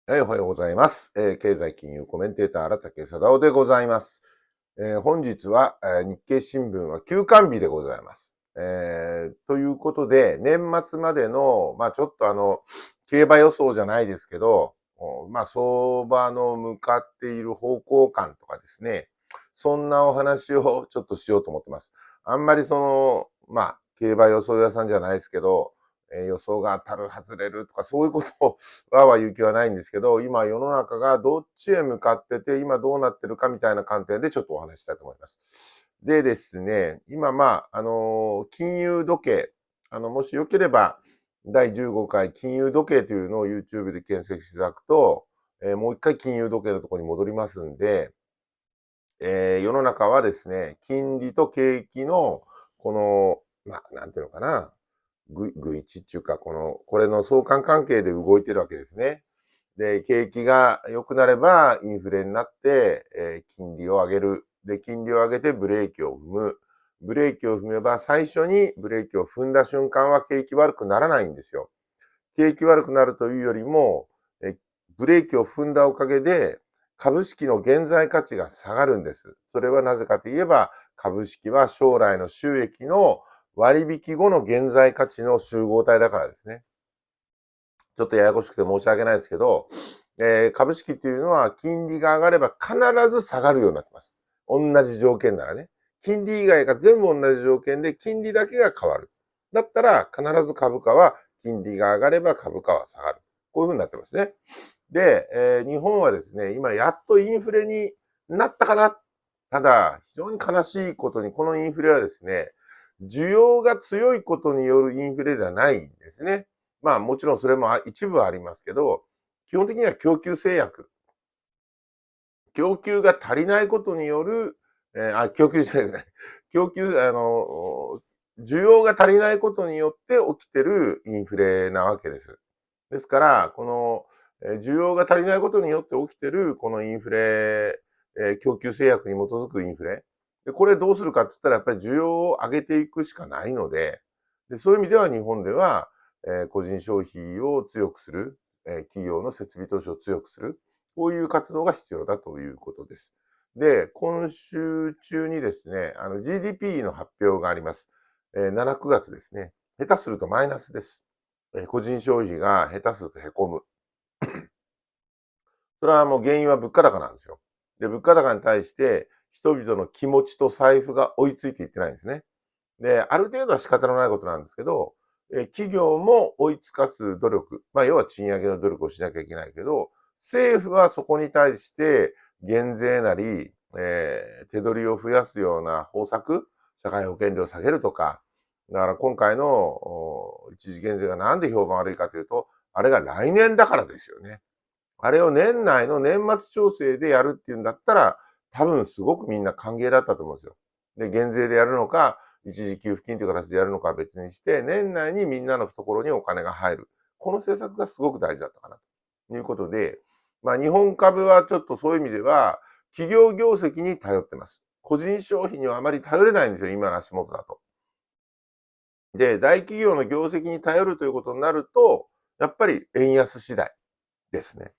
はい、おはようございます。経済金融コメンテーター、荒竹貞夫でございます。本日は、日経新聞は休刊日でございます。ということで、年末までの、ちょっと競馬予想じゃないですけど、相場の向かっている方向感とかですね、そんなお話をちょっとしようと思ってます。あんまり競馬予想屋さんじゃないですけど、予想が当たる、外れるとか、そういうことをわーわー言う気はないんですけど、今世の中がどっちへ向かってて、今どうなってるかみたいな観点でちょっとお話ししたいと思います。でですね、今金融時計、もしよければ、第15回金融時計というのを YouTube で検索していただくと、もう一回金融時計のところに戻りますんで、世の中はですね、金利と景気の、この、なんていうのかな、ぐいちっていうか、これの相関関係で動いてるわけですね。で、景気が良くなればインフレになって、金利を上げる。で、金利を上げてブレーキを踏む。ブレーキを踏めば最初にブレーキを踏んだ瞬間は景気悪くならないんですよ。景気悪くなるというよりも、ブレーキを踏んだおかげで株式の現在価値が下がるんです。それはなぜかといえば、株式は将来の収益の割引後の現在価値の集合体だからですね。ちょっとややこしくて申し訳ないですけど、株式っていうのは金利が上がれば必ず下がるようになってます。同じ条件ならね。金利以外が全部同じ条件で金利だけが変わる。だったら必ず株価は金利が上がれば株価は下がる。こういうふうになってますね。で、日本はですね、今やっとインフレになったかな。ただ、非常に悲しいことに、このインフレはですね、需要が強いことによるインフレではないんですね。もちろんそれも一部はありますけど、基本的には供給制約。供給が足りないことによる、供給制ですね。供給、需要が足りないことによって起きてるインフレなわけです。ですから、需要が足りないことによって起きてるこのインフレ、供給制約に基づくインフレ。で、これどうするかって言ったらやっぱり需要を上げていくしかないので、そういう意味では日本では、個人消費を強くする、企業の設備投資を強くする、こういう活動が必要だということです。で、今週中にですね、GDP の発表があります。7、9月ですね。下手するとマイナスです。個人消費が下手すると凹む。それはもう原因は物価高なんですよ。で、物価高に対して人々の気持ちと財布が追いついていってないんですね。で、ある程度は仕方のないことなんですけど、企業も追いつかす努力、要は賃上げの努力をしなきゃいけないけど、政府はそこに対して減税なり、手取りを増やすような方策、社会保険料を下げるとか、だから今回の一時減税がなんで評判悪いかというと、あれが来年だからですよね。あれを年内の年末調整でやるっていうんだったら、多分すごくみんな歓迎だったと思うんですよ。で、減税でやるのか、一時給付金という形でやるのかは別にして、年内にみんなの懐にお金が入る。この政策がすごく大事だったかなということで、日本株はちょっとそういう意味では、企業業績に頼ってます。個人消費にはあまり頼れないんですよ、今の足元だと。で、大企業の業績に頼るということになると、やっぱり円安次第ですね。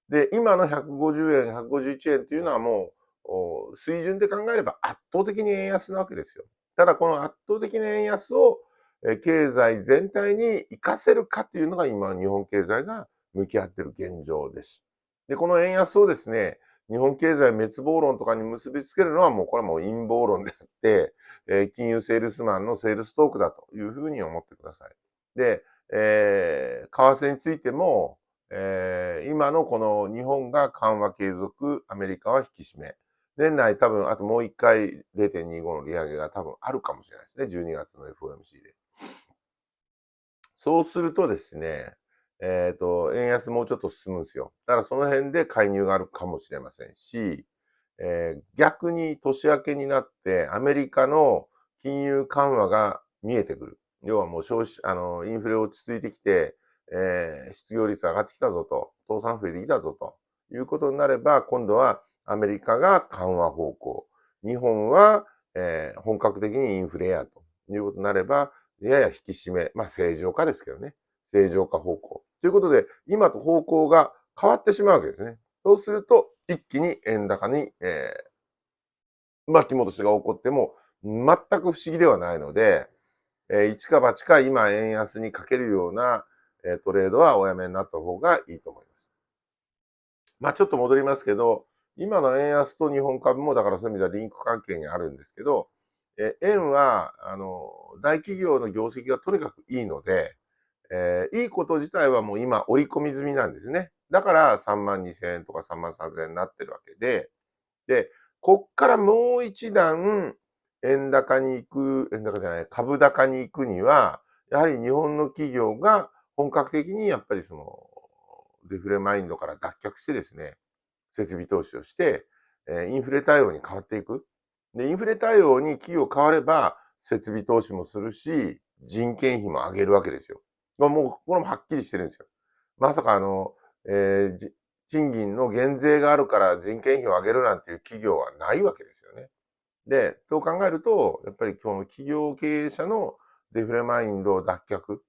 で、今の150円、151円っていうのはもう、水準で考えれば圧倒的に円安なわけですよ。ただこの圧倒的な円安を、経済全体に活かせるかっていうのが今日本経済が向き合っている現状です。で、この円安をですね、日本経済滅亡論とかに結びつけるのはもうこれはもう陰謀論であって、金融セールスマンのセールストークだというふうに思ってください。で、為替についても、今のこの日本が緩和継続、アメリカは引き締め。年内多分あともう一回0.25の利上げが多分あるかもしれないですね。12月の FOMC で。そうするとですね、円安もうちょっと進むんですよ。だからその辺で介入があるかもしれませんし、逆に年明けになってアメリカの金融緩和が見えてくる。要はもうインフレ落ち着いてきて、失業率上がってきたぞと、倒産増えてきたぞということになれば、今度はアメリカが緩和方向、日本は、本格的にインフレやということになれば、やや引き締め、正常化ですけどね。正常化方向。ということで、今と方向が変わってしまうわけですね。そうすると、一気に円高に、巻き戻しが起こっても、全く不思議ではないので、一か八か今円安にかけるような、トレードはおやめになった方がいいと思います。ちょっと戻りますけど、今の円安と日本株もだからそういう意味ではリンク関係にあるんですけど、円は、大企業の業績がとにかくいいので、いいこと自体はもう今織り込み済みなんですね。だから3万2000円とか3万3000円になってるわけで、で、こっからもう一段円高に行く、円高じゃない、株高に行くには、やはり日本の企業が本格的にやっぱりその、デフレマインドから脱却してですね、設備投資をして、インフレ対応に変わっていく。で、インフレ対応に企業変われば、設備投資もするし、人件費も上げるわけですよ。もう、これもはっきりしてるんですよ。まさか賃金の減税があるから人件費を上げるなんていう企業はないわけですよね。で、そう考えると、やっぱりこの企業経営者のデフレマインドを脱却、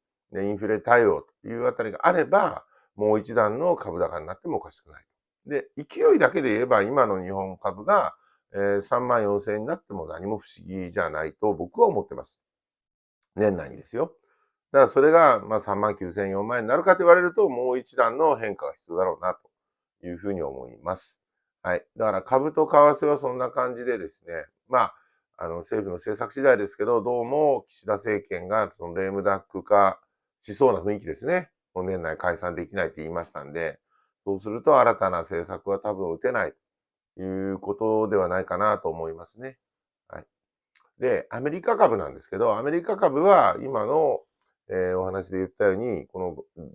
インフレ対応というあたりがあれば、もう一段の株高になってもおかしくない。で、勢いだけで言えば今の日本株が、3万4千円になっても何も不思議じゃないと僕は思ってます。年内にですよ。だからそれが、3万9千円、4万円になるかと言われると、もう一段の変化が必要だろうなというふうに思います。はい。だから株と為替はそんな感じでですね、政府の政策次第ですけど、どうも岸田政権がそのレームダック化しそうな雰囲気ですね。もう年内解散できないって言いましたんで、そうすると新たな政策は多分打てないということではないかなと思いますね。はい。で、アメリカ株なんですけど、アメリカ株は今の、お話で言ったように、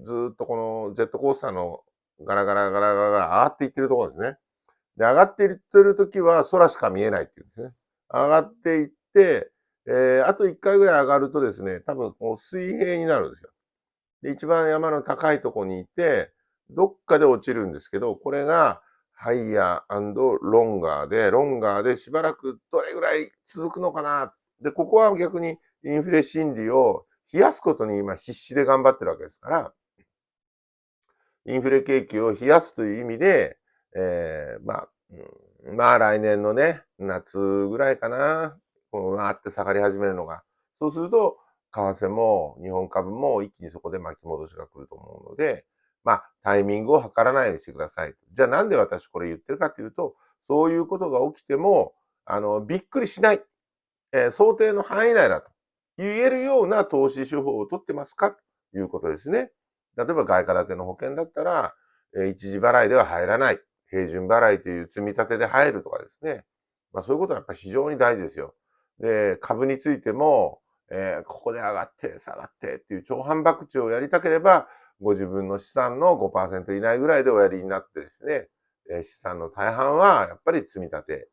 ずーっとこのジェットコースターのガラガラガラガラが上がっていってるところですね。で、上がっていってるときは空しか見えないっていうんですね。上がっていって、あと1回ぐらい上がるとですね、多分こう水平になるんですよ。で、一番山の高いところにいて、どっかで落ちるんですけど、これがハイヤーロンガーで、ロンガーでしばらくどれぐらい続くのかな。で、ここは逆にインフレ心理を冷やすことに今必死で頑張ってるわけですから、インフレ景気を冷やすという意味で、来年のね、夏ぐらいかな、こうわーって下がり始めるのが。そうすると、為替も日本株も一気にそこで巻き戻しが来ると思うので、タイミングを測らないようにしてください。じゃあなんで私これ言ってるかというと、そういうことが起きても、びっくりしない、想定の範囲内だと言えるような投資手法を取ってますかということですね。例えば外貨建ての保険だったら、一時払いでは入らない。平準払いという積み立てで入るとかですね。そういうことはやっぱり非常に大事ですよ。で、株についても、ここで上がって下がってっていう長反博打をやりたければ、ご自分の資産の 5% 以内ぐらいでおやりになってですね、資産の大半はやっぱり積み立て。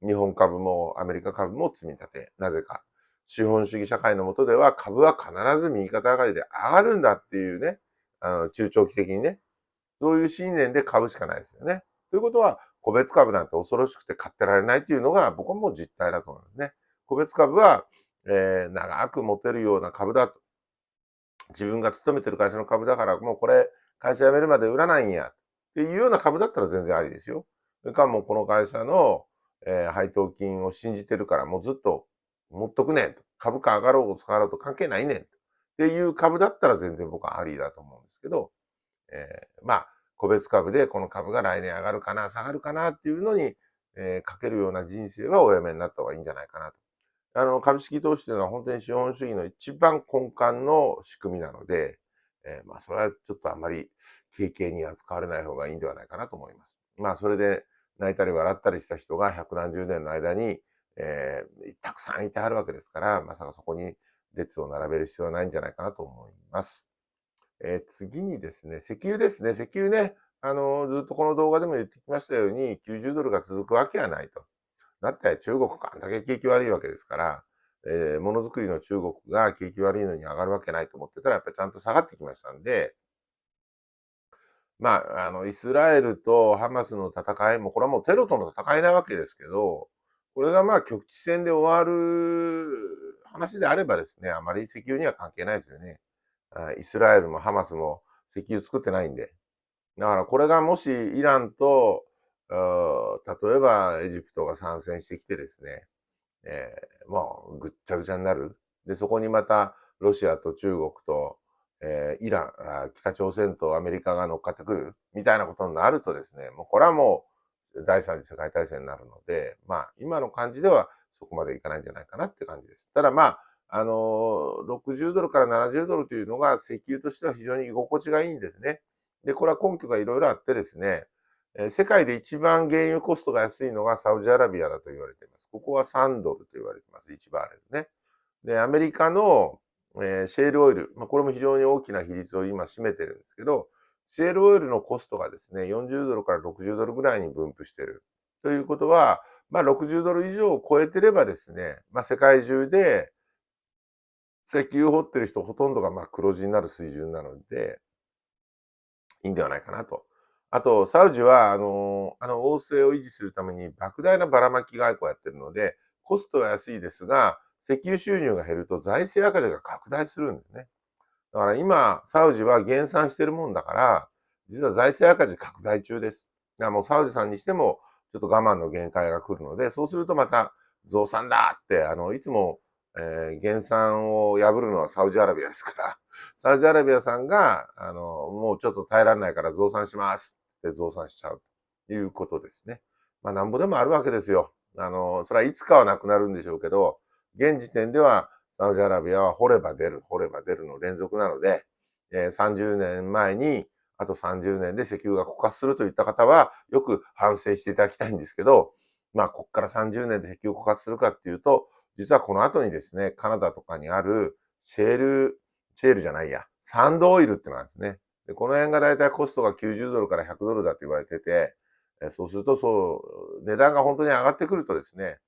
日本株もアメリカ株も積み立て。なぜか。資本主義社会の下では株は必ず右肩上がりで上がるんだっていうね、中長期的にね、そういう信念で買うしかないですよね。ということは、個別株なんて恐ろしくて買ってられないっていうのが僕はもう実態だと思いますね。個別株は、長く持てるような株だと。自分が勤めてる会社の株だから、もうこれ、会社辞めるまで売らないんや。っていうような株だったら全然ありですよ。それからもうこの会社の、配当金を信じてるから、もうずっと持っとくねんと。株価上がろうと下がろうと関係ないねん。っていう株だったら全然僕はありだと思うんですけど、個別株でこの株が来年上がるかな、下がるかなっていうのに、かけるような人生はおやめになった方がいいんじゃないかなと。株式投資というのは本当に資本主義の一番根幹の仕組みなので、それはちょっとあんまり軽々に扱われない方がいいんではないかなと思います。それで泣いたり笑ったりした人が百何十年の間に、たくさんいてはるわけですから、まさかそこに列を並べる必要はないんじゃないかなと思います。次にですね、石油ですね。石油ね、ずっとこの動画でも言ってきましたように、90ドルが続くわけはないと。だって中国があんだけ景気悪いわけですから、ものづくりの中国が景気悪いのに上がるわけないと思ってたら、やっぱりちゃんと下がってきましたんで、イスラエルとハマスの戦いも、これはもうテロとの戦いなわけですけど、これが局地戦で終わる話であればですね、あまり石油には関係ないですよね。イスラエルもハマスも石油作ってないんで。だからこれがもしイランと、例えばエジプトが参戦してきてですね、まあ、ぐっちゃぐちゃになる。で、そこにまたロシアと中国と、イラン北朝鮮とアメリカが乗っかってくるみたいなことになるとですね、もうこれはもう第三次世界大戦になるので、まあ、今の感じではそこまでいかないんじゃないかなって感じです。ただまあ、60ドルから70ドルというのが石油としては非常に居心地がいいんですね。で、これは根拠がいろいろあってですね、世界で一番原油コストが安いのがサウジアラビアだと言われています。ここは3ドルと言われています。1バーレルね。で、アメリカの、シェールオイル、これも非常に大きな比率を今占めてるんですけど、シェールオイルのコストがですね、40ドルから60ドルぐらいに分布している。ということは、60ドル以上を超えてればですね、世界中で石油を掘ってる人ほとんどが黒字になる水準なので、いいんではないかなと。あと、サウジは、王政を維持するために莫大なばらまき外交をやってるので、コストは安いですが、石油収入が減ると財政赤字が拡大するんですね。だから今、サウジは減産してるもんだから、実は財政赤字拡大中です。だからもうサウジさんにしても、ちょっと我慢の限界が来るので、そうするとまた増産だって、いつも、減産を破るのはサウジアラビアですから、サウジアラビアさんが、もうちょっと耐えられないから増産しますって増産しちゃうということですね。なんぼでもあるわけですよ。それはいつかはなくなるんでしょうけど、現時点ではサウジアラビアは掘れば出る、掘れば出るの連続なので、30年前にあと30年で石油が枯渇するといった方は、よく反省していただきたいんですけど、こっから30年で石油枯渇するかっていうと、実はこの後にですね、カナダとかにあるシェールじゃないや、サンドオイルってのがあるんですね。で、この辺がだいたいコストが90ドルから100ドルだと言われてて、そうすると値段が本当に上がってくるとですね、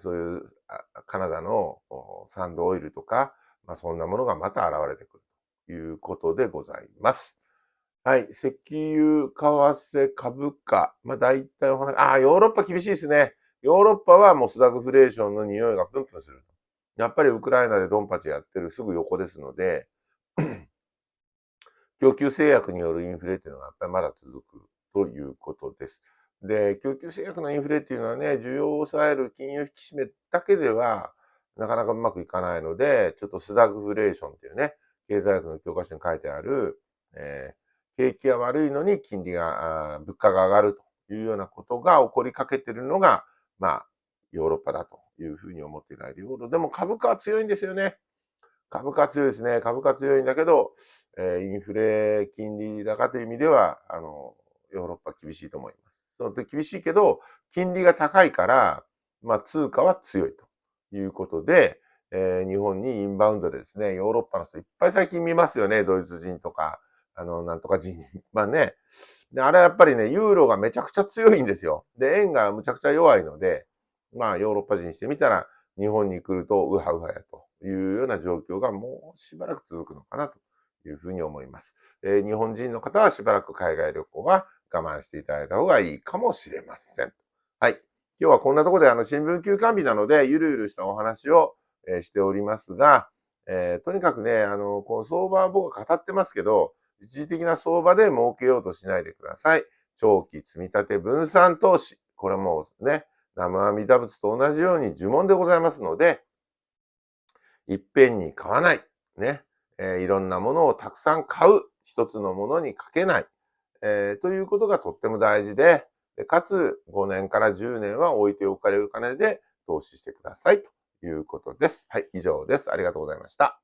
そういうカナダのサンドオイルとか、そんなものがまた現れてくるということでございます。はい。石油、為替、株価。大体お話、ヨーロッパ厳しいですね。ヨーロッパはもうスタグフレーションの匂いがプンプンする。やっぱりウクライナでドンパチやってるすぐ横ですので、供給制約によるインフレっていうのがやっぱりまだ続くということです。で、供給制約のインフレっていうのはね、需要を抑える金融引き締めだけではなかなかうまくいかないので、ちょっとスタグフレーションっていうね、経済学の教科書に書いてある、景気が悪いのに金利が、物価が上がるというようなことが起こりかけているのが、ヨーロッパだというふうに思っていただいているほど、でも株価は強いんですよね。株価強いですね。株価強いんだけど、インフレ、金利高という意味では、ヨーロッパ厳しいと思います。そうで厳しいけど、金利が高いから、通貨は強いということで、日本にインバウンドでですね、ヨーロッパの人いっぱい最近見ますよね。ドイツ人とか、なんとか人。ね。で、あれはやっぱりね、ユーロがめちゃくちゃ強いんですよ。で、円がむちゃくちゃ弱いので、ヨーロッパ人にしてみたら、日本に来るとウハウハやというような状況がもうしばらく続くのかなというふうに思います。日本人の方はしばらく海外旅行は我慢していただいた方がいいかもしれません。はい。今日はこんなところで新聞休館日なので、ゆるゆるしたお話を、しておりますが、とにかくね、この相場は僕は語ってますけど、一時的な相場で儲けようとしないでください。長期積み立て分散投資。これもね、南無阿弥陀仏と同じように呪文でございますので、いっぺんに買わない。ね。いろんなものをたくさん買う。一つのものにかけない。ということがとっても大事で、かつ5年から10年は置いておかれる金で投資してくださいということです。はい、以上です。ありがとうございました。